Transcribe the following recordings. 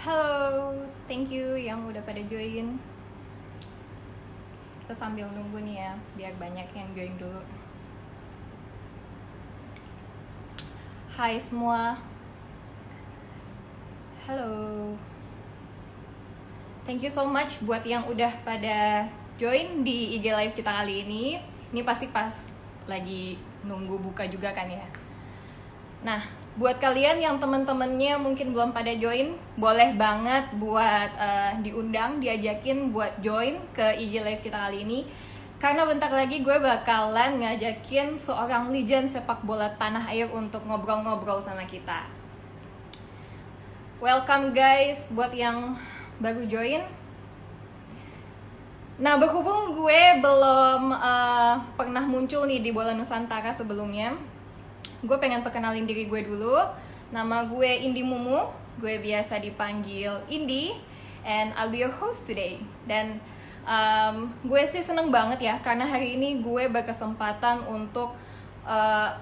Halo, thank you yang udah pada join. Kita sambil nunggu nih ya, biar banyak yang join dulu. Hai semua. Halo. Thank you so much buat yang udah pada join di IG Live kita kali ini. Ini pasti pas lagi nunggu buka juga kan ya. Nah, buat kalian yang temen-temennya mungkin belum pada join, boleh banget buat diundang, diajakin buat join ke IG Live kita kali ini. Karena bentar lagi gue bakalan ngajakin seorang legend sepak bola tanah air untuk ngobrol-ngobrol sama kita. Welcome guys, buat yang baru join. Nah, berhubung gue belum pernah muncul nih di Bola Nusantara sebelumnya, gue pengen perkenalin diri gue dulu. Nama gue Indi Mumu, gue biasa dipanggil Indi, and I'll be your host today. Dan gue sih seneng banget ya, karena hari ini gue berkesempatan untuk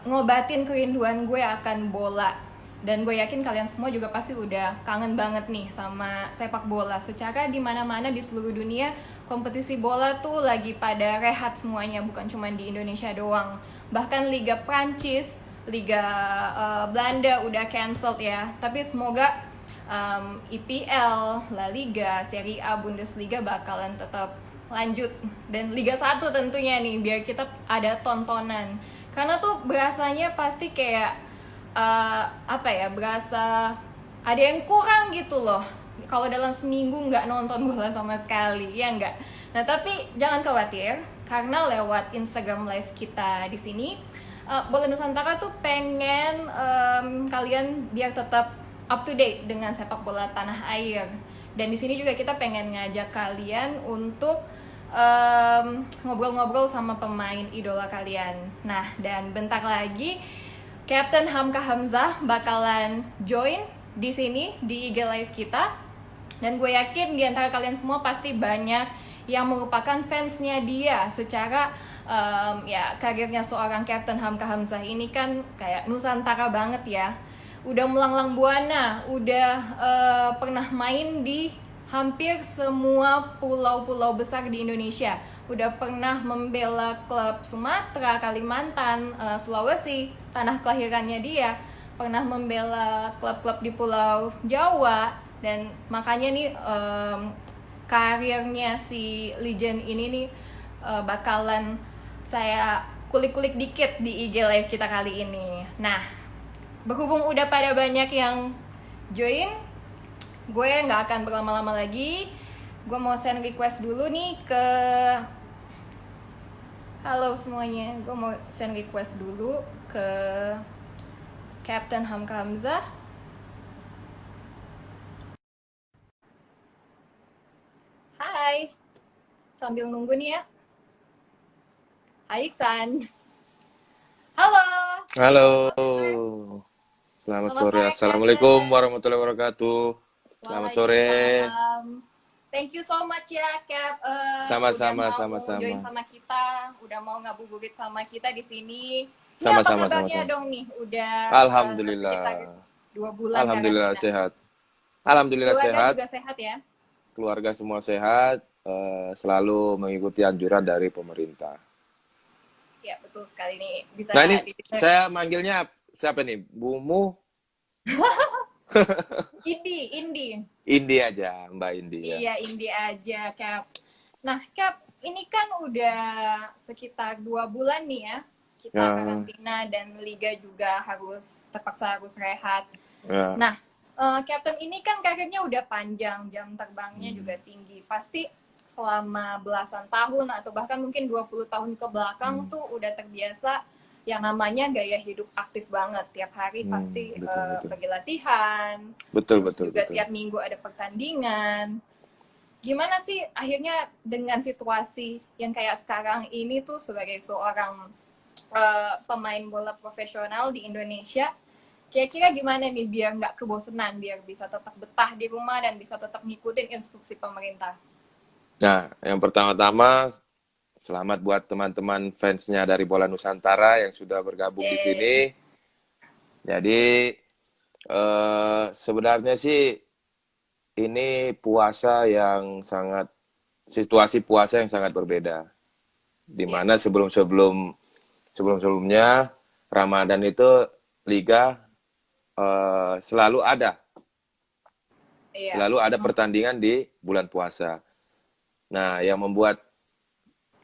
ngobatin kerinduan gue akan bola. Dan gue yakin kalian semua juga pasti udah kangen banget nih sama sepak bola. Secara di mana-mana di seluruh dunia, kompetisi bola tuh lagi pada rehat semuanya, bukan cuma di Indonesia doang. Bahkan Liga Prancis, Liga Belanda udah cancelled ya. Tapi semoga IPL, La Liga, Serie A, Bundesliga bakalan tetap lanjut. Dan Liga 1 tentunya nih, biar kita ada tontonan. Karena tuh berasanya pasti kayak berasa ada yang kurang gitu loh kalau dalam seminggu nggak nonton bola sama sekali, ya nggak. Nah tapi jangan khawatir, karena lewat Instagram Live kita di sini, Bola Nusantara tuh pengen kalian biar tetap up to date dengan sepak bola tanah air. Dan di sini juga kita pengen ngajak kalian untuk ngobrol-ngobrol sama pemain idola kalian. Nah, dan bentar lagi Captain Hamka Hamzah bakalan join di sini di IG Live kita. Dan gue yakin di antara kalian semua pasti banyak yang merupakan fansnya dia. Secara karirnya seorang Captain Hamka Hamzah ini kan kayak Nusantara banget ya. Udah melanglang buana, udah pernah main di hampir semua pulau-pulau besar di Indonesia. Udah pernah membela klub Sumatera, Kalimantan, Sulawesi, tanah kelahirannya dia. Pernah membela klub-klub di Pulau Jawa. Dan makanya nih karirnya si legend ini nih bakalan saya kulik-kulik dikit di IG Live kita kali ini. Nah, berhubung udah pada banyak yang join, gue nggak akan berlama-lama lagi. Gue mau send request dulu nih ke halo semuanya. Gue mau send request dulu ke Captain Hamka Hamzah. Hai, sambil nunggu nih ya. Hai Iksan. Halo. Halo, selamat Selamat sore. sore Assalamualaikum Captain. warahmatullahi wabarakatuh. Selamat sore. Waalaikumsalam. Thank you so much ya Cap, udah Sama-sama, mau join sama-sama. sama kita, udah mau ngabuburit sama kita di sini. Ini apa Sama-sama, kabarnya sama-sama. dong nih? Udah sekitar Alhamdulillah. 2 bulan Alhamdulillah karantina. sehat. Alhamdulillah Keluarga sehat. juga sehat ya? Keluarga semua sehat. Selalu mengikuti anjuran dari pemerintah. Ya betul sekali nih. Bisa Nah ini didengar. saya manggilnya siapa nih? Bumu? Indi. Indi aja, Mbak Indi ya. Iya, Indi aja, Cap. Nah, Cap, ini kan udah sekitar 2 bulan nih ya, kita Ya, karantina dan liga juga terpaksa harus rehat. ya. Nah, Captain ini kan karirnya udah panjang, jam terbangnya juga tinggi. Pasti selama belasan tahun atau bahkan mungkin 20 tahun ke belakang tuh udah terbiasa yang namanya gaya hidup aktif banget. Tiap hari pasti Betul, betul. pergi latihan, Betul, terus betul, juga betul. tiap minggu ada pertandingan. Gimana sih akhirnya dengan situasi yang kayak sekarang ini tuh sebagai seorang pemain bola profesional di Indonesia, kira-kira gimana nih biar nggak kebosanan, biar bisa tetap betah di rumah dan bisa tetap ngikutin instruksi pemerintah? Nah, yang pertama-tama selamat buat teman-teman fansnya dari Bola Nusantara yang sudah bergabung di Yeay. sini. Jadi sebenarnya sih ini puasa yang sangat situasi puasa yang sangat berbeda. Di Iya. mana sebelumnya Ramadan itu liga Iya. selalu ada pertandingan di bulan puasa. Nah, yang membuat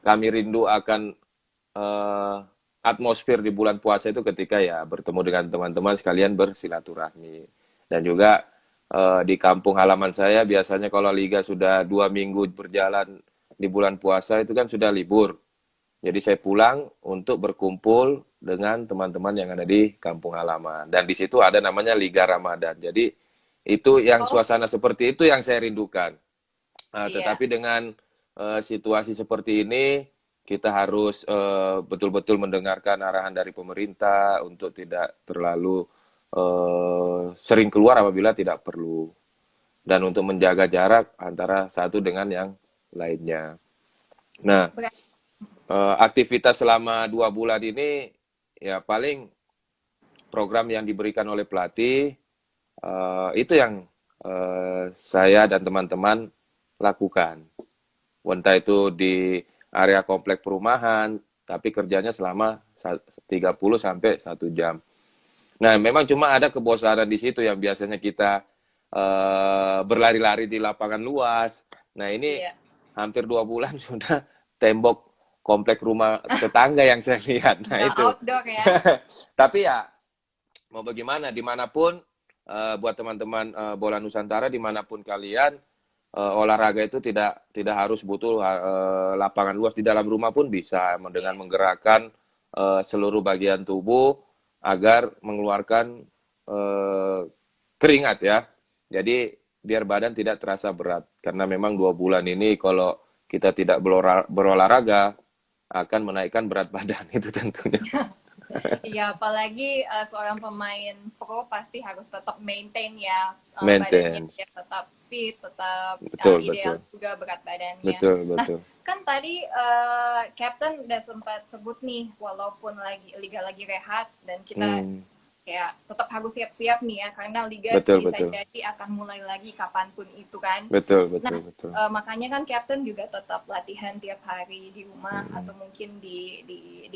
kami rindu akan eh, atmosfer di bulan puasa itu ketika ya bertemu dengan teman-teman sekalian bersilaturahmi. Dan juga di kampung halaman saya biasanya kalau liga sudah 2 minggu berjalan di bulan puasa itu kan sudah libur. Jadi saya pulang untuk berkumpul dengan teman-teman yang ada di kampung halaman. Dan di situ ada namanya Liga Ramadan. Jadi itu yang Oh, suasana seperti itu yang saya rindukan. iya. Tetapi dengan situasi seperti ini, kita harus betul-betul mendengarkan arahan dari pemerintah untuk tidak terlalu sering keluar apabila tidak perlu. Dan untuk menjaga jarak antara satu dengan yang lainnya. Nah, Berarti aktivitas selama 2 bulan ini ya paling program yang diberikan oleh pelatih itu yang saya dan teman-teman lakukan. Entah itu di area komplek perumahan, tapi kerjanya selama 30 sampai 1 jam. Nah, memang cuma ada kebosanan di situ yang biasanya kita berlari-lari di lapangan luas. Nah, ini iya. hampir 2 bulan sudah tembok komplek rumah tetangga yang saya lihat. Nah, Udah itu. outdoor ya. Tapi ya, mau bagaimana, dimanapun buat teman-teman bola Nusantara, dimanapun kalian, olahraga itu tidak harus butuh lapangan luas, di dalam rumah pun bisa dengan Iya. menggerakkan seluruh bagian tubuh agar mengeluarkan eh, keringat ya. Jadi biar badan tidak terasa berat, karena memang 2 bulan ini kalau kita tidak berolahraga akan menaikkan berat badan itu tentunya. Iya, apalagi seorang pemain pro pasti harus tetap maintain ya badannya Maintenance. biar tetap fit, tetap Betul, ideal betul. juga berat badannya. Betul, Nah, betul. kan tadi Captain udah sempat sebut nih, walaupun lagi liga lagi rehat dan kita Hmm, kayak tetap harus siap-siap nih ya, karena liga betul, bisa betul. jadi akan mulai lagi kapanpun itu kan. Betul, Nah, betul, betul. makanya kan Captain juga tetap latihan tiap hari di rumah Hmm, atau mungkin di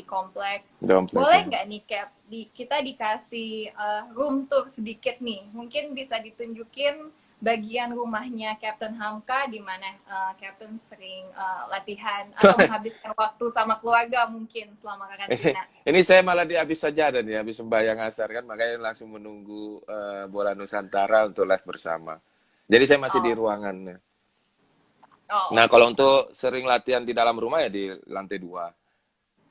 komplek. dompet Boleh ya. nggak nih Cap, kita dikasih room tour sedikit nih. Mungkin bisa ditunjukin bagian rumahnya Captain Hamka di mana Captain sering latihan atau menghabiskan waktu sama keluarga mungkin selama karantina. Ini saya malah di habis sajadah nih, habis sembahyang asar kan, makanya langsung menunggu bola Nusantara untuk live bersama. Jadi saya masih di Oh, ruangannya. oh Nah, kalau oke. untuk sering latihan di dalam rumah ya di lantai 2.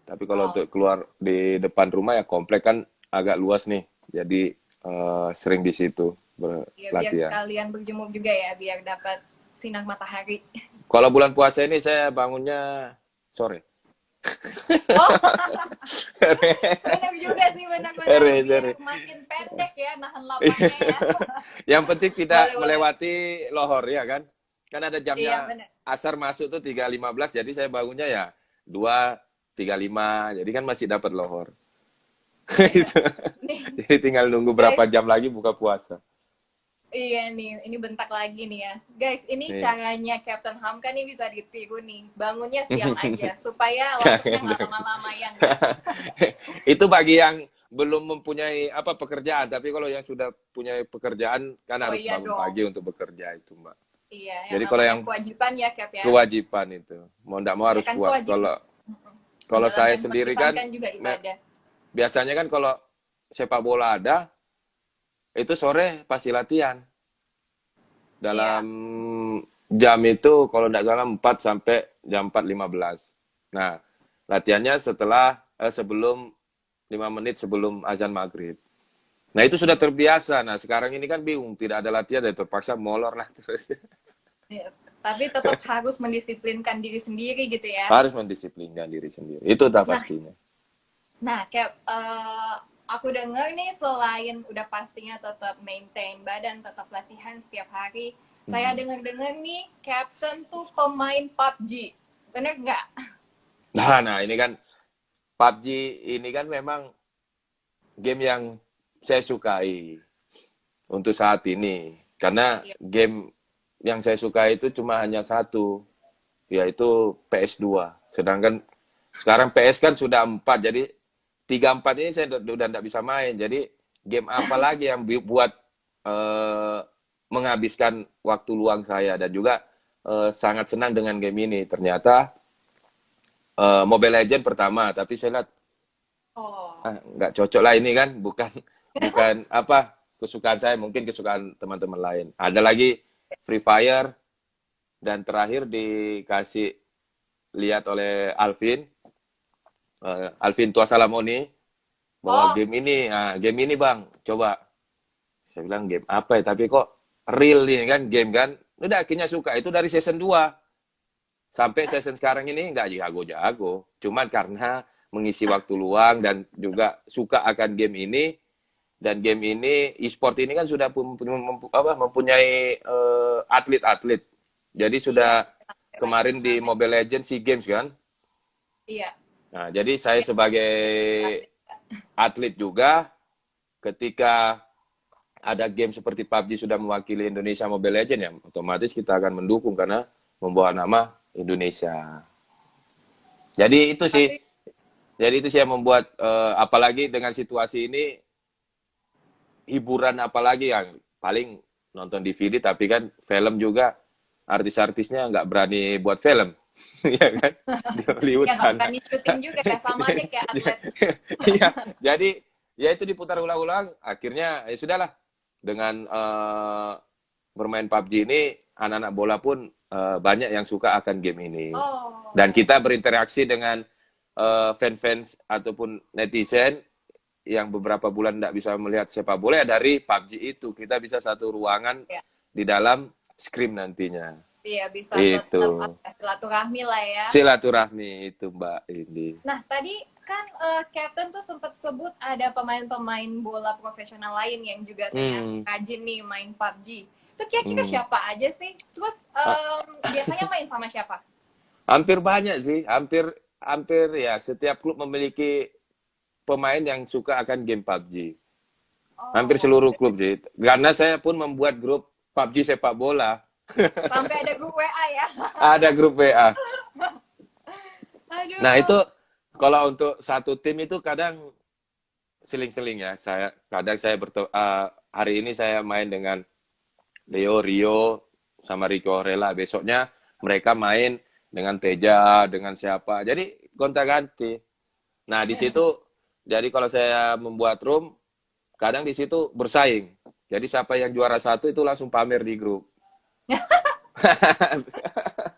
Tapi kalau Oh, untuk keluar di depan rumah ya komplek kan agak luas nih. Jadi sering di situ ya biar berlatihan. sekalian berjemur juga ya, biar dapat sinar matahari. Kalau bulan puasa ini saya bangunnya sore. Oh, benar juga sih, benar-benar Sore, biar sore. makin pendek ya nahan lapangnya ya. Yang penting tidak Boleh, boleh. melewati lohor ya kan. Kan ada Iya, jamnya benar. asar masuk tuh 3.15, jadi saya bangunnya ya 2.35. Jadi kan masih dapat lohor. Iya. Itu. Nih, Jadi tinggal nunggu berapa guys, jam lagi buka puasa. iya nih, ini bentak lagi nih ya. Guys, ini Nih. caranya Captain Hamka nih bisa ditiru nih. Bangunnya siang aja, supaya waktunya Jangan nggak dong. lama-lama ya. Itu bagi yang belum mempunyai apa pekerjaan, tapi kalau yang sudah punya pekerjaan kan Oh harus iya bangun dong. pagi untuk bekerja itu, Mbak. Iya, yang Jadi kalau namanya yang kewajiban ya, Cap ya. kewajiban itu, mau tidak mau Ya harus kan kuat. kewajiban. Kalau kalau saya Menjalankan sendiri kewajiban kan kan juga ibadah. biasanya kan kalau sepak bola ada, itu sore pasti latihan. Dalam Iya, jam itu kalau tidak salah 4 sampai jam 4.15. Nah, latihannya sebelum 5 menit sebelum azan maghrib. Nah, itu sudah terbiasa. Nah, sekarang ini kan bingung, tidak ada latihan, dan terpaksa molor lah terus. iya. Tapi tetap harus mendisiplinkan diri sendiri gitu ya. Harus mendisiplinkan diri sendiri. Itu udah Nah, pastinya. Cap, aku dengar nih selain udah pastinya tetap maintain badan, tetap latihan setiap hari, saya Hmm. dengar-dengar nih Captain tuh pemain PUBG. Bener nggak? Nah, ini kan PUBG ini kan memang game yang saya sukai untuk saat ini. Karena Iya. game yang saya suka itu cuma hanya satu, yaitu PS2. Sedangkan sekarang PS kan sudah 4, jadi 3 4 ini saya udah nggak bisa main. Jadi game apa lagi yang buat eh, menghabiskan waktu luang saya, dan juga sangat senang dengan game ini. Ternyata Mobile Legend pertama, tapi saya lihat Oh, nggak cocok lah ini kan, bukan bukan apa kesukaan saya, mungkin kesukaan teman-teman lain. Ada lagi Free Fire, dan terakhir dikasih lihat oleh Alvin, Alvin Tuasalamoni, bahwa oh, game ini bang, coba. Saya bilang game apa ya, tapi kok real nih kan, game kan. Udah akhirnya suka, itu dari season 2 sampai season sekarang ini nggak jago-jago. Cuman karena mengisi waktu luang dan juga suka akan game ini, dan game ini e-sport ini kan sudah mempunyai atlet-atlet. Jadi iya, sudah sampai banyak kemarin di turnamen. Mobile Legends SEA Games kan. Iya, Nah, jadi saya iya, sebagai atlet. atlet juga, ketika ada game seperti PUBG sudah mewakili Indonesia Mobile Legends, ya otomatis kita akan mendukung karena membawa nama Indonesia. Jadi itu sih, Tapi yang membuat apalagi dengan situasi ini, hiburan apalagi yang paling nonton DVD, tapi kan film juga artis-artisnya nggak berani buat film, ya kan, di Hollywood ya nggak sana. berani syuting juga ya, sama aja kayak atlet. Iya, jadi ya itu diputar ulang-ulang, akhirnya ya sudahlah, dengan bermain PUBG ini anak-anak bola pun banyak yang suka akan game ini, dan Oh, kita berinteraksi dengan fans-fans ataupun netizen yang beberapa bulan tidak bisa melihat sepak bola, ya dari PUBG itu kita bisa satu ruangan ya. di dalam screen nantinya. Iya, bisa tetap Itu silaturahmi lah ya. silaturahmi itu Mbak Indi. Nah, tadi kan Captain tuh sempat sebut ada pemain-pemain bola profesional lain yang juga ternyata Hmm, rajin nih main PUBG. Itu kira-kira hmm. siapa aja sih? Terus Ah, biasanya main sama siapa? hampir banyak sih, hampir hampir ya setiap klub memiliki pemain yang suka akan game PUBG. Hampir Oh, seluruh klub sih. Karena saya pun membuat grup PUBG sepak bola. sampai ada grup WA ya. Ada grup WA. Nah, Aduh. itu kalau untuk satu tim itu kadang seling-seling ya. Hari ini saya main dengan Rio sama Rico Rela. Besoknya mereka main dengan Teja, dengan siapa. Jadi gonta-ganti. Nah, di situ jadi kalau saya membuat room, kadang di situ bersaing. Jadi siapa yang juara satu itu langsung pamer di grup.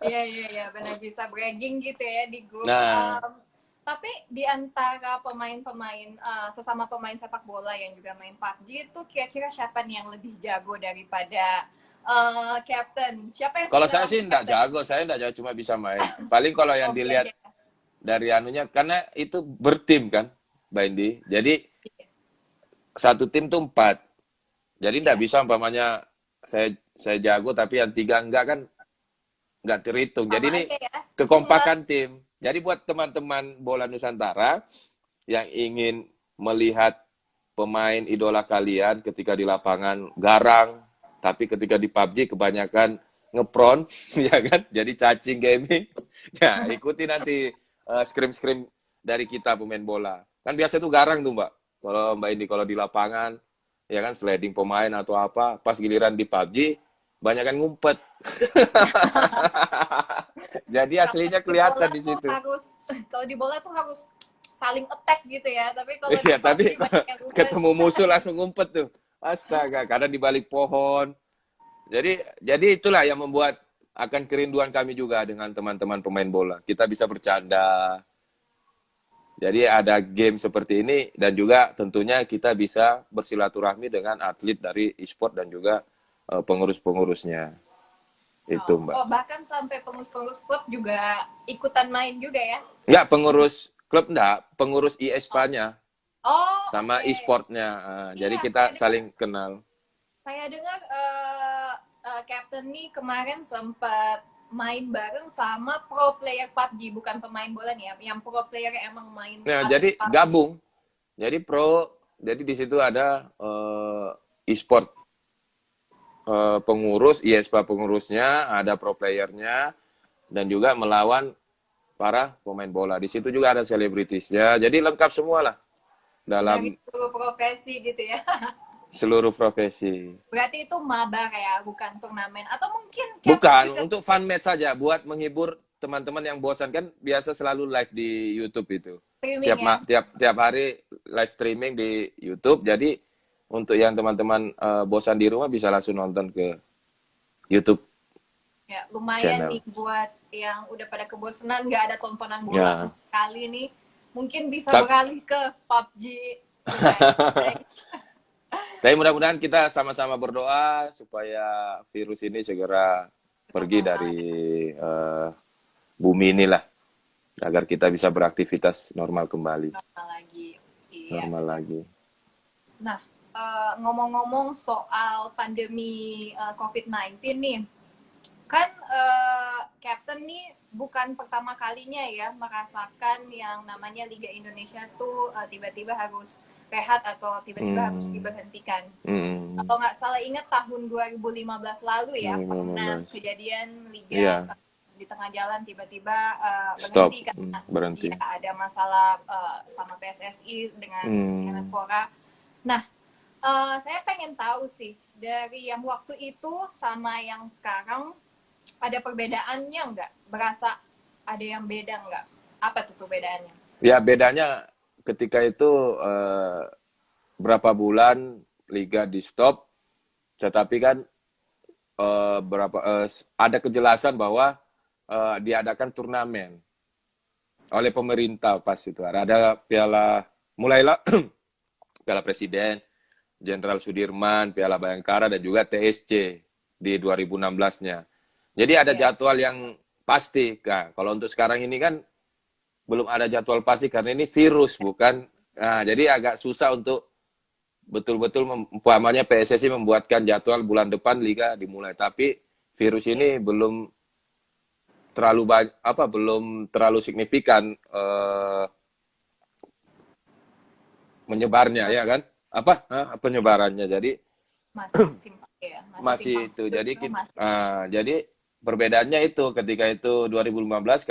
Iya, iya, iya, benar, bisa bragging gitu ya di grup. Nah, Tapi di antara pemain-pemain, sesama pemain sepak bola yang juga main PUBG itu kira-kira siapa nih yang lebih jago daripada Captain? Siapa yang kalau sering saya sih ngalahin enggak Captain? jago, cuma bisa main. Paling kalau yang Hobi dilihat aja. dari anunya, karena itu bertim kan, Bindi. Jadi satu tim tuh 4. Jadi enggak Iya, bisa umpamanya saya jago tapi yang 3 enggak, kan nggak terhitung. Jadi sama ini aja ya. Teamwork. kekompakan tim. Jadi buat teman-teman bola Nusantara yang ingin melihat pemain idola kalian ketika di lapangan garang, tapi ketika di PUBG kebanyakan ngepron, ya kan? Jadi cacing gaming. Ya, ikuti nanti scrim-scrim dari kita pemain bola. Kan biasa tuh garang tuh, Mbak. Kalau Mbak ini kalau di lapangan, ya kan, sliding pemain atau apa, pas giliran di PUBG banyak kan ngumpet. Jadi Kalau aslinya di bola kelihatan di tuh situ. harus, kalau di bola tuh harus saling attack gitu ya. Tapi kalau di Iya, PUBG tapi banyak yang umpet. ketemu musuh langsung ngumpet tuh. Astaga, kadang di balik pohon. Jadi itulah yang membuat akan kerinduan kami juga dengan teman-teman pemain bola. Kita bisa bercanda. Jadi ada game seperti ini, dan juga tentunya kita bisa bersilaturahmi dengan atlet dari e-sport dan juga pengurus-pengurusnya. Itu, Oh, Mbak. oh, bahkan sampai pengurus-pengurus klub juga ikutan main juga ya. Enggak, pengurus klub enggak, pengurus Oh, e-SPA-nya oh, sama oke. e-sportnya. Jadi Iya, kita saling kenal. saya dengar Captain nih kemarin sempat main bareng sama pro player PUBG, bukan pemain bola nih ya, yang pro player yang emang main Nah, atlet jadi PUBG. gabung. Jadi pro, jadi di situ ada e-sport. pengurus, IESPA pengurusnya, ada pro playernya, dan juga melawan para pemain bola. Di situ juga ada selebritisnya. Jadi lengkap semua lah Dari dalam seluruh profesi gitu ya. seluruh profesi. Berarti itu mabar ya, bukan turnamen. Atau mungkin Captain Bukan, juga untuk fun match saja, buat menghibur teman-teman yang bosan. Kan biasa selalu live di YouTube itu. streaming ya. Tiap hari live streaming di YouTube. Jadi untuk yang teman-teman bosan di rumah bisa langsung nonton ke YouTube Ya, lumayan channel. nih buat yang udah pada kebosanan nggak ada tontonan bola Ya. sama sekali nih. Mungkin bisa Tap- beralih ke PUBG Mobile. Tapi mudah-mudahan kita sama-sama berdoa supaya virus ini segera pergi dari bumi inilah, agar kita bisa beraktivitas normal kembali. Normal lagi. Iya. Normal lagi. Nah, ngomong-ngomong soal pandemi COVID-19 nih, kan Captain nih bukan pertama kalinya ya merasakan yang namanya Liga Indonesia tuh tiba-tiba harus rehat atau tiba-tiba harus diberhentikan. Atau nggak salah ingat tahun 2015 lalu ya 2015. pernah kejadian Liga Iya. di tengah jalan tiba-tiba Stop. berhenti karena Berhenti. ya, ada masalah sama PSSI dengan Kemenpora. Nah, saya pengen tahu sih dari yang waktu itu sama yang sekarang ada perbedaannya nggak? Berasa ada yang beda nggak? Apa tuh perbedaannya? Ya bedanya ketika itu berapa bulan liga di stop, tetapi kan ada kejelasan bahwa diadakan turnamen oleh pemerintah pas itu. Ada mulailah Piala Presiden, Jenderal Sudirman, Piala Bayangkara, dan juga TSC di 2016-nya. Jadi ada jadwal yang pasti. Nah, kalau untuk sekarang ini kan belum ada jadwal pasti karena ini virus, bukan. Nah, jadi agak susah untuk betul-betul umpamanya PSSI membuatkan jadwal bulan depan liga dimulai, tapi virus ini belum terlalu signifikan menyebarnya, ya kan? Penyebarannya. Jadi Masih simpang ya, masih simpang itu. siur Jadi itu masih. jadi perbedaannya itu ketika itu 2015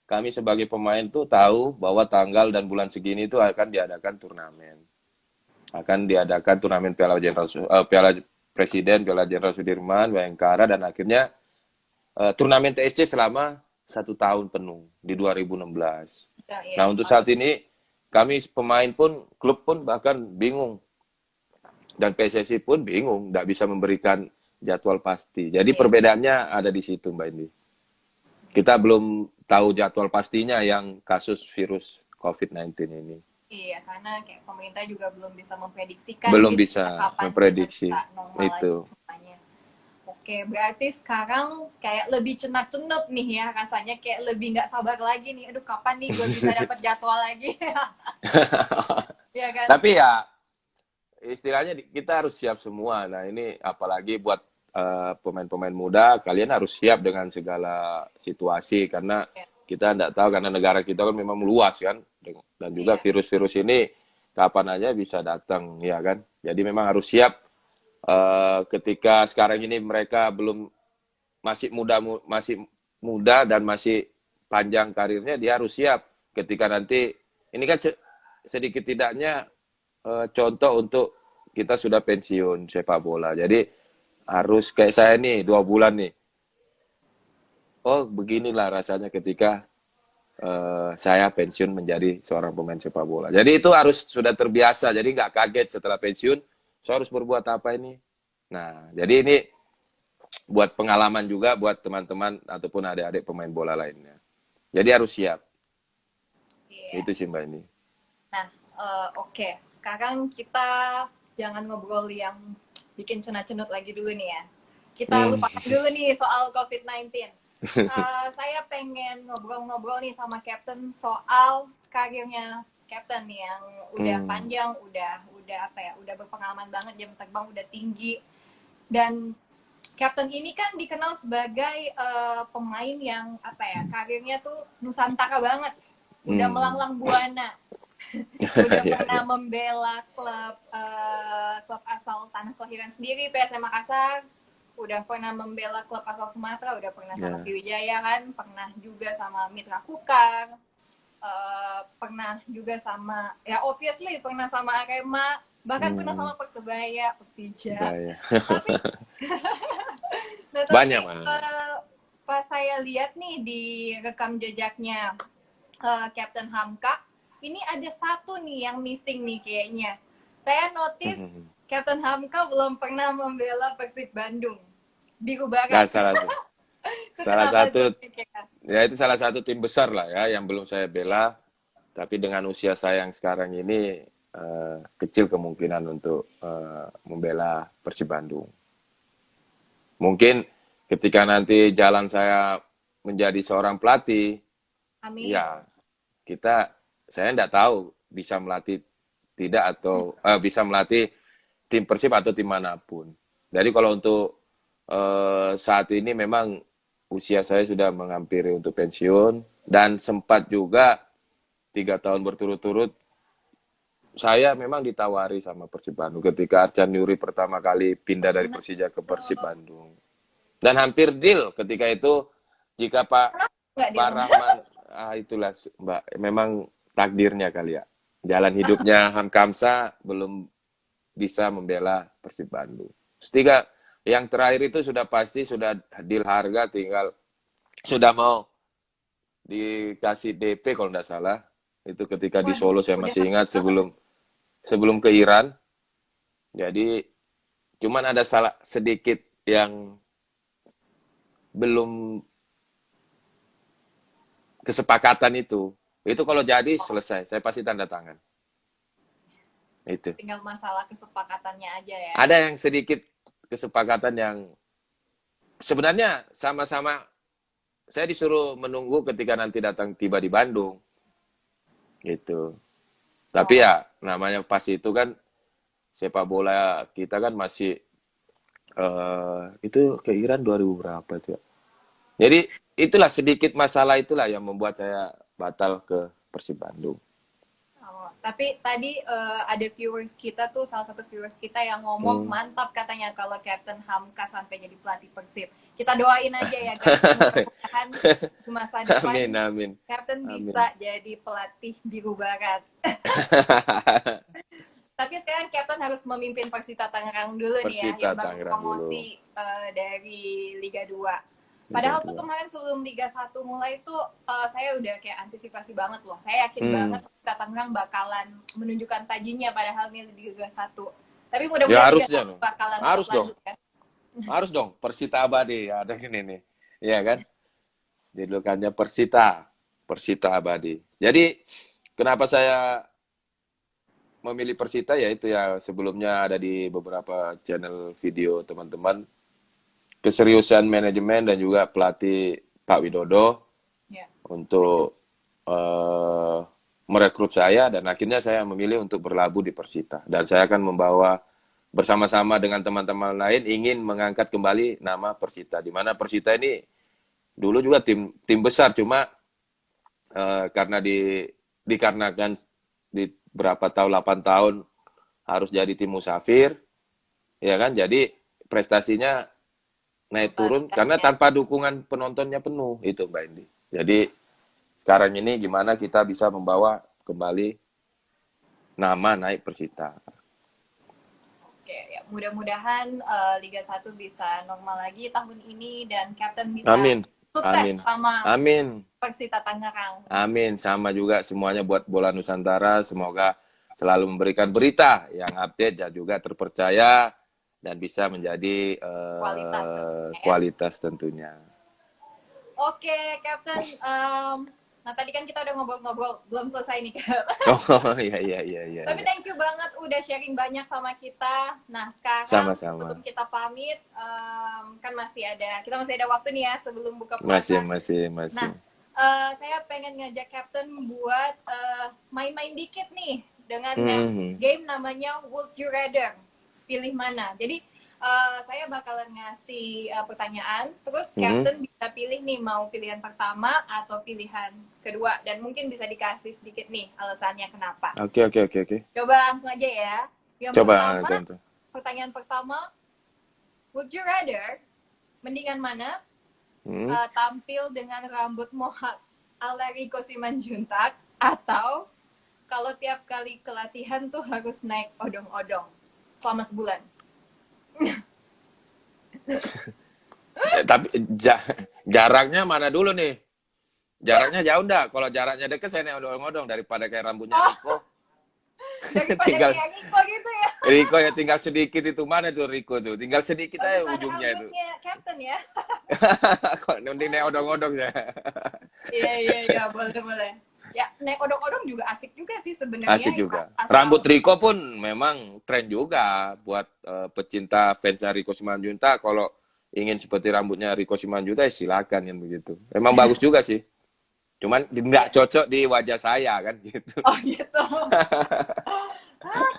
kami sebagai pemain tuh tahu bahwa tanggal dan bulan segini itu akan diadakan turnamen. Akan diadakan turnamen Piala Presiden, Piala Jenderal Sudirman, Bayangkara, dan akhirnya turnamen TSC selama 1 tahun penuh di 2016. Nah, untuk saat ini kami pemain pun, klub pun bahkan bingung. Dan PSSI pun bingung, nggak bisa memberikan jadwal pasti. Jadi perbedaannya ada di situ, Mbak Indi. Kita belum tahu jadwal pastinya yang kasus virus COVID-19 ini. Iya, karena kayak pemerintah juga belum bisa memprediksikan. Belum gitu, bisa kapan memprediksi kita normal itu. lagi semuanya. Oke, berarti sekarang kayak lebih cenak-cenut nih ya rasanya, kayak lebih nggak sabar lagi nih. Aduh, kapan nih gue bisa dapat jadwal lagi? Ya kan? Tapi ya istilahnya kita harus siap semua. Nah, ini apalagi buat pemain-pemain muda, kalian harus siap dengan segala situasi karena kita tidak tahu, karena negara kita kan memang luas kan, dan juga virus-virus ini kapan aja bisa datang, ya kan. Jadi memang harus siap. Ketika sekarang ini mereka masih muda dan masih panjang karirnya, dia harus siap. Ketika nanti ini kan sedikit tidaknya contoh untuk kita sudah pensiun sepak bola. Jadi harus kayak saya nih 2 bulan nih. Oh, beginilah rasanya ketika saya pensiun menjadi seorang pemain sepak bola. Jadi itu harus sudah terbiasa. Jadi nggak kaget setelah pensiun, saya harus berbuat apa ini. Nah, jadi ini buat pengalaman juga buat teman-teman ataupun adik-adik pemain bola lainnya. Jadi harus siap. Itu sih Mbak ini. Nah, oke. Sekarang kita jangan ngobrol yang bikin cenut-cenut lagi dulu nih ya. Kita lupakan dulu nih soal COVID-19. Saya pengen ngobrol-ngobrol nih sama Captain soal karirnya Captain nih yang udah panjang, udah berpengalaman banget, jam terbang udah tinggi. Dan Captain ini kan dikenal sebagai pemain yang karirnya tuh Nusantara banget. Udah melanglang buana. Udah Iya, pernah iya. membela klub asal tanah kelahiran sendiri PSM Makassar, udah pernah membela klub asal Sumatera, udah pernah sama Ya. Sriwijaya kan, pernah juga sama Mitra Kukar, pernah juga sama, ya obviously pernah sama Arema, bahkan pernah Hmm, sama Persebaya, Persija. Sebaya. Tapi nah tapi Banyak, Mas. pas saya lihat nih di rekam jejaknya Captain Hamka, ini ada satu nih yang missing nih kayaknya. Saya notice Captain Hamka belum pernah membela Persib Bandung. Biru Nah, Barat. Itu salah kenapa tuh? satu ya itu salah satu tim besar lah ya yang belum saya bela. Tapi dengan usia saya yang sekarang ini kecil kemungkinan untuk membela Persib Bandung. Mungkin ketika nanti jalan saya menjadi seorang pelatih, Amin. ya saya tidak tahu bisa melatih tidak atau bisa melatih tim Persib atau tim manapun. Jadi kalau untuk saat ini memang usia saya sudah menghampiri untuk pensiun dan sempat juga 3 tahun berturut-turut saya memang ditawari sama Persib Bandung ketika Arcan Yuri pertama kali pindah dari Nah, Persija ke Persib Bandung. Dan hampir deal ketika itu jika nggak dia Pak tuh? Rahman, itulah Mbak, memang takdirnya kali ya. Jalan hidupnya Hamkamsa belum bisa membela Persib Bandung. Setiga yang terakhir itu sudah pasti sudah deal harga, tinggal sudah mau dikasih DP kalau tidak salah. Itu ketika di Waduh, Solo saya udah masih harus ingat banget. sebelum ke Iran. Jadi cuman ada salah sedikit yang belum kesepakatan itu. Itu kalau jadi selesai, saya pasti tanda tangan. Itu. Tinggal masalah kesepakatannya aja ya. Ada yang sedikit kesepakatan yang sebenarnya sama-sama saya disuruh menunggu ketika nanti datang tiba di Bandung gitu. Tapi Oh, ya namanya pas itu kan sepak bola kita kan masih itu ke Iran 2000 berapa itu ya. Jadi itulah sedikit masalah itulah yang membuat saya batal ke Persib Bandung. oh. Tapi tadi ada viewers kita tuh, salah satu viewers kita yang ngomong Hmm. mantap katanya kalau Captain Hamka sampai jadi pelatih Persib. Kita doain aja ya guys, mudah-mudahan di masa depan Amin, amin, Captain amin. bisa jadi pelatih Biru Barat. Tapi sekarang Captain harus memimpin Persita Tangerang dulu nih ya, Persita yang baru Tangerang dulu, promosi dari Liga 2. Liga Padahal tuh 2. kemarin sebelum Liga 1 mulai tuh saya udah kayak antisipasi banget loh. Saya yakin banget Hmm. Persita Tangerang bakalan menunjukkan tajinya padahal ini di Liga 1. Tapi Ya mudah-mudahan Liga harusnya 1 dong. bakalan tetap Harus dong. lanjut ya. Harus dong. Persita Abadi. Ya, ada ini nih. Iya kan? Julukannya Persita. Persita Abadi. Jadi, kenapa saya memilih Persita ya itu ya sebelumnya ada di beberapa channel video teman-teman. Keseriusan manajemen dan juga pelatih Pak Widodo Ya. untuk eh, merekrut saya dan akhirnya saya memilih untuk berlabuh di Persita dan saya akan membawa bersama-sama dengan teman-teman lain ingin mengangkat kembali nama Persita di mana Persita ini dulu juga tim besar cuma karena dikarenakan di berapa tahun 8 tahun harus jadi tim musafir ya kan jadi prestasinya naik turun karena Kebalikannya. tanpa dukungan penontonnya penuh itu Mbak Indi. Jadi sekarang ini gimana kita bisa membawa kembali nama naik Persita. Oke, ya mudah-mudahan Liga 1 bisa normal lagi tahun ini dan Captain bisa Amin. sukses Amin. sama Amin. Persita Tangerang. Amin. Sama juga semuanya buat bola Nusantara. Semoga selalu memberikan berita yang update dan juga terpercaya dan bisa menjadi Kualitas tentunya ya. kualitas tentunya. Oke, Captain. Nah tadi kan kita udah ngobrol-ngobrol, belum selesai nih, Cap. Oh iya iya iya iya. Tapi iya. thank you banget udah sharing banyak sama kita. Nah sekarang Sama-sama. sebelum kita pamit, kan kita masih ada waktu nih ya sebelum buka Masih puasa. masih Nah, masih. saya pengen ngajak Captain buat main-main dikit nih dengan Hmm. game namanya Would You Rather. Pilih mana. Jadi Saya bakalan ngasih pertanyaan, terus Hmm. Captain bisa pilih nih mau pilihan pertama atau pilihan kedua, dan mungkin bisa dikasih sedikit nih alasannya kenapa. Oke, oke, oke, oke. Coba langsung aja ya. Yang Coba, pertama, contoh. pertanyaan pertama, would you rather, mendingan mana Hmm. tampil dengan rambut mohawk ala Rico Simanjuntak, atau kalau tiap kali kelatihan tuh harus naik odong-odong selama sebulan? Tapi jaraknya mana dulu nih? Jaraknya jauh ndak? Kalau jaraknya deket saya naik odong-odong daripada kayak rambutnya Oh, Riko. daripada Tinggal kayak Rico gitu ya. Riko ya tinggal sedikit itu mana tuh Riko tuh? Tinggal sedikit aja Bagus ada ujungnya itu. rambutnya Captain ya. Kok mending naik odong-odong ya? Iya, iya, iya, boleh, boleh. Ya, naik odong-odong juga asik juga sih sebenarnya. Asik juga. Asal Rambut Riko pun memang tren juga buat pecinta fans Riko Simanjuntak. Kalau ingin seperti rambutnya Riko Simanjuntak, ya silakan yang begitu. Memang bagus juga sih. Cuman nggak cocok di wajah saya kan gitu. oh gitu.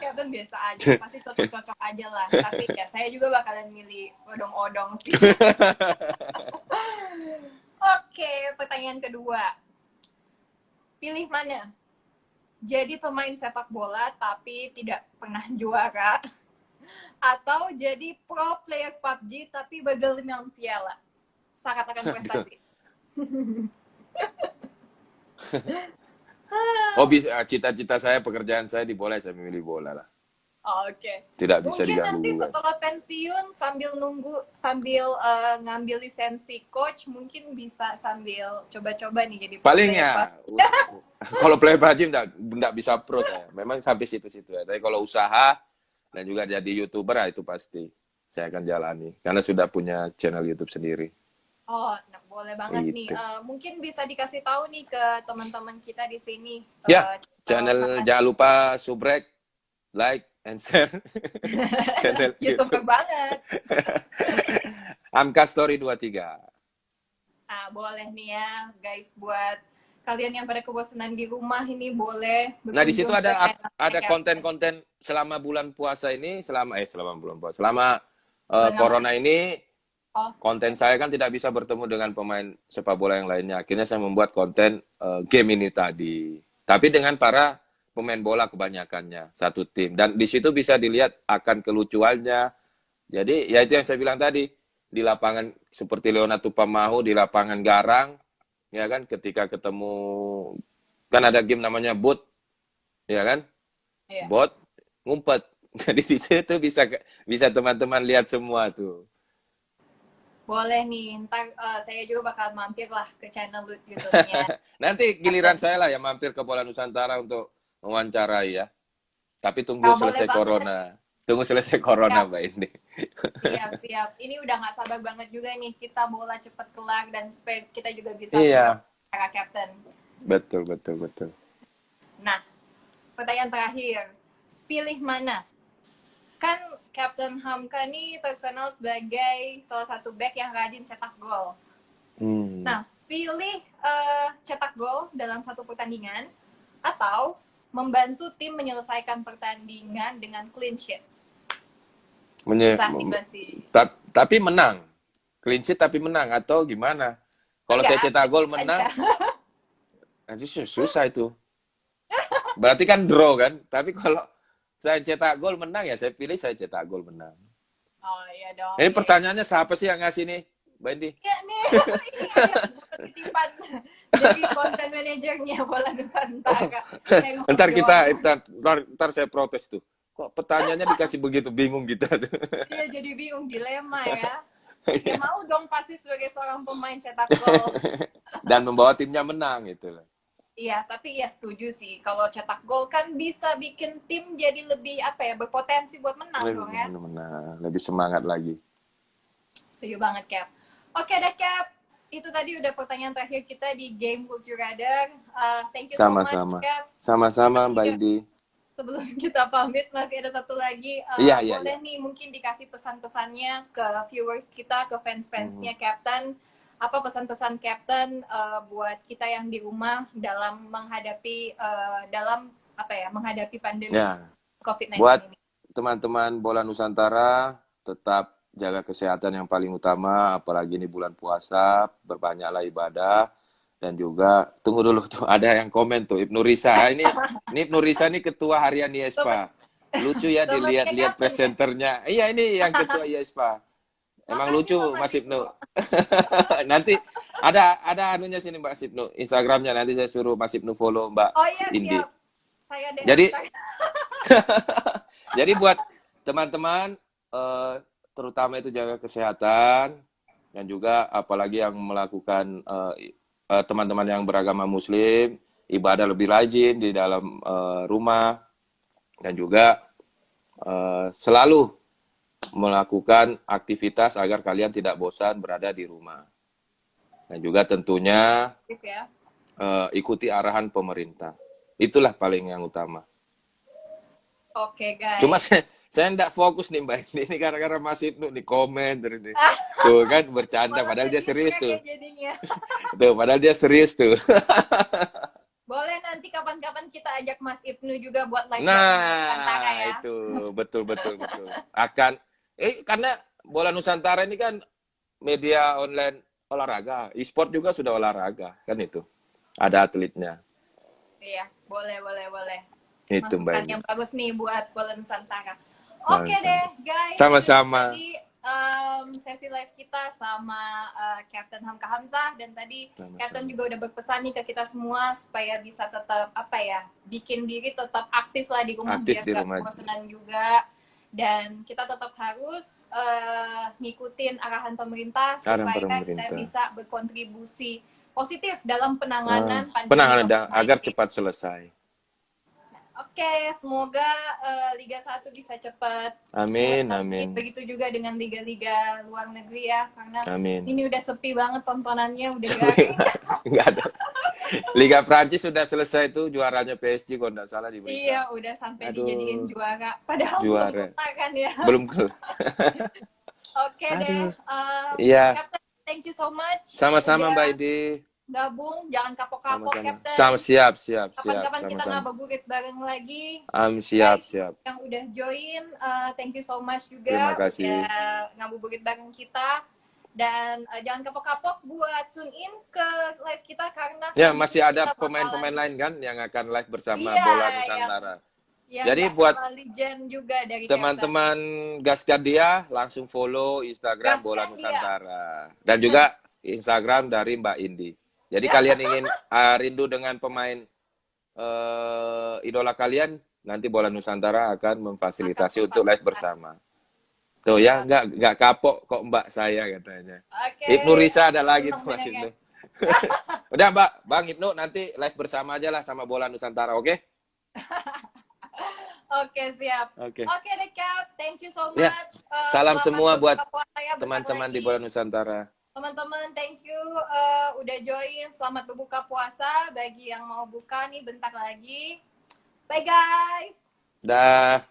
Captain biasa aja, pasti cocok-cocok aja lah. Tapi ya saya juga bakalan milih odong-odong sih. Oke, pertanyaan kedua. Pilih mana? Jadi pemain sepak bola tapi tidak pernah juara, atau jadi pro player PUBG tapi bergelimang piala? Syarat akan prestasi. Oh bisa, cita-cita saya, pekerjaan saya di bola, saya memilih bola lah. Oke. Tidak bisa Mungkin diganggu nanti gugat. setelah pensiun sambil nunggu, sambil ngambil lisensi coach, mungkin bisa sambil coba-coba nih jadi pro Paling player ya, PUBG. kalau player PUBG nggak bisa pro saya. Memang sampai situ-situ ya. Tapi kalau usaha dan juga jadi YouTuber, ya itu pasti saya akan jalani. Karena sudah punya channel YouTube sendiri. Oh, nah, boleh banget nih. Gitu. Mungkin bisa dikasih tahu nih ke teman-teman kita di sini. Ya, Channel channel jangan lupa subrek, like, and share. Channel YouTuber YouTube. banget. Amka Story 23. Boleh nih ya, guys, buat kalian yang pada kebosanan di rumah ini boleh Nah, di situ berkunjung ke ada channelnya Captain. konten-konten selama bulan puasa ini, selama bulan puasa, selama Bulan corona ini, Oh, konten saya kan tidak bisa bertemu dengan pemain sepak bola yang lainnya. Akhirnya saya membuat konten game ini tadi. Tapi dengan para pemain bola kebanyakannya, satu tim. Dan di situ bisa dilihat akan kelucuannya. Jadi, ya itu yang saya bilang tadi, di lapangan seperti Leonardo Pamahu, di lapangan Garang, ya kan, ketika ketemu, kan ada game namanya bot, ya kan? iya. Bot, ngumpet. Jadi di situ bisa teman-teman lihat semua tuh. Boleh nih, ntar saya juga bakal mampir lah ke channel YouTube-nya. Nanti giliran saya lah yang mampir ke Bola Nusantara untuk mewawancarai ya. Tapi tunggu Boleh selesai banget. corona. Tunggu selesai corona, Siap. Mbak Indi. Siap, siap. Ini udah nggak sabar banget juga nih kita bola cepet kelar dan supaya kita juga bisa Iya. para Captain. Betul, betul, betul. Nah, pertanyaan terakhir. Pilih mana? Kan Captain Hamka nih terkenal sebagai salah satu back yang rajin cetak gol. Nah, pilih cetak gol dalam satu pertandingan atau membantu tim menyelesaikan pertandingan dengan clean sheet. Susah nih pasti. Tapi menang. Clean sheet tapi menang atau gimana? Kalau saya cetak gol menang, nanti susah itu. Berarti kan draw kan? Tapi kalau saya cetak gol menang ya saya pilih saya cetak gol menang. Oh iya dong. Ini pertanyaannya siapa sih yang ngasih nih, Mbak Indi? Ya nih, ini titipan jadi content manajernya Bola Nusantara. Ntar saya protes tuh. Kok pertanyaannya dikasih begitu bingung gitu tuh. Iya jadi bingung, dilema ya. Ya mau dong pasti sebagai seorang pemain cetak gol. Dan membawa timnya menang gitu loh. Iya, tapi ya setuju sih. Kalau cetak gol kan bisa bikin tim jadi lebih berpotensi buat menang dong ya. Menang, lebih semangat lagi. Setuju banget, Cap. Oke deh, Cap. Itu tadi udah pertanyaan terakhir kita di Game Would You Rather. Thank you so much, Cap. Sama-sama, Mbak Indi. Sebelum kita pamit, masih ada satu lagi. Boleh nih mungkin dikasih pesan-pesannya ke viewers kita, ke fans-fansnya Captain. Apa pesan-pesan Captain buat kita yang di rumah dalam menghadapi menghadapi pandemi COVID-19 buat ini? teman-teman Bola Nusantara, tetap jaga kesehatan yang paling utama, apalagi ini bulan puasa, berbanyaklah ibadah. Dan juga, tunggu dulu tuh, ada yang komen tuh, Ibnu Risa. Ini Ibnu Risa ini ketua harian IESPA. Lucu ya Temennya dilihat Captain ya? presenternya. Iya, ini yang ketua IESPA. Emang Makasih lucu loh Mas Mas Ibnu. Ibnu. Nanti ada anunya sini Mbak Ibnu, Instagramnya nanti saya suruh Mas Ibnu follow Mbak Oh iya Indi. siap. Saya deh Jadi hashtag. jadi buat teman-teman terutama itu jaga kesehatan dan juga apalagi yang melakukan teman-teman yang beragama Muslim ibadah lebih rajin di dalam rumah dan juga selalu melakukan aktivitas agar kalian tidak bosan berada di rumah. Dan juga tentunya ya. ikuti arahan pemerintah. Itulah paling yang utama. Oke guys. Cuma saya enggak fokus nih Mbak ini gara-gara Mas Ibnu nih komen terus nih. Tuh kan bercanda padahal dia serius tuh. Jadinya. Tuh padahal dia serius tuh. Boleh nanti kapan-kapan kita ajak Mas Ibnu juga buat live Nah, ya. itu betul. Akan karena Bola Nusantara ini kan media online olahraga, e-sport juga sudah olahraga, kan itu. Ada atletnya. Iya, boleh. Itu Masukan Mbak. yang bagus nih buat Bola Nusantara. Nah, Oke deh, guys. Sama-sama. Tadi sesi live kita sama Captain Hamka Hamzah dan tadi Sama-sama. Captain juga udah berpesan nih ke kita semua supaya bisa tetap bikin diri tetap aktif lah di rumah Aktif biar di gak rumah. bosanan juga. Dan kita tetap harus ngikutin arahan pemerintah supaya kita bisa berkontribusi positif dalam penanganan pandemi agar cepat selesai. Oke, semoga Liga 1 bisa cepat. Amin. Begitu juga dengan liga-liga luar negeri ya, karena Amin. ini udah sepi banget tontonannya, udah garing. Nggak ada. Liga Prancis sudah selesai tuh juaranya PSG kalau nggak salah di berita. Iya, udah sampai dijadiin juara. Padahal belum kelar kan ya. Belum kelar. Oke deh. Iya. Captain, thank you so much. Sama-sama Mbak Idi. Gabung, jangan kapok-kapok Captain. Siap. Kapan-kapan kita ngabuburit bareng lagi. Siap. Yang udah join, thank you so much juga. Terima kasih. Udah ngabuburit bareng kita. Dan jangan kapok-kapok buat tune in ke live kita karena masih ada pemain-pemain lain kan yang akan live bersama Bola Nusantara. Jadi buat legend juga dari teman-teman Gaskadia langsung follow Instagram Bola Nusantara dan juga Instagram dari Mbak Indi. Jadi kalian ingin rindu dengan pemain idola kalian, nanti Bola Nusantara akan memfasilitasi untuk live bersama. Tuh ya, nggak kapok kok Mbak saya katanya. Ibnu Risa ada lagi tuh Mas Ibnu. Udah Bang Ibnu nanti live bersama aja lah sama Bola Nusantara, oke? Oke, siap. Oke deh Cap, thank you so much. Ya, salam semua buat teman-teman di Bola Nusantara. Teman-teman, thank you udah join. Selamat berbuka puasa bagi yang mau buka nih bentar lagi. Bye guys. Dah.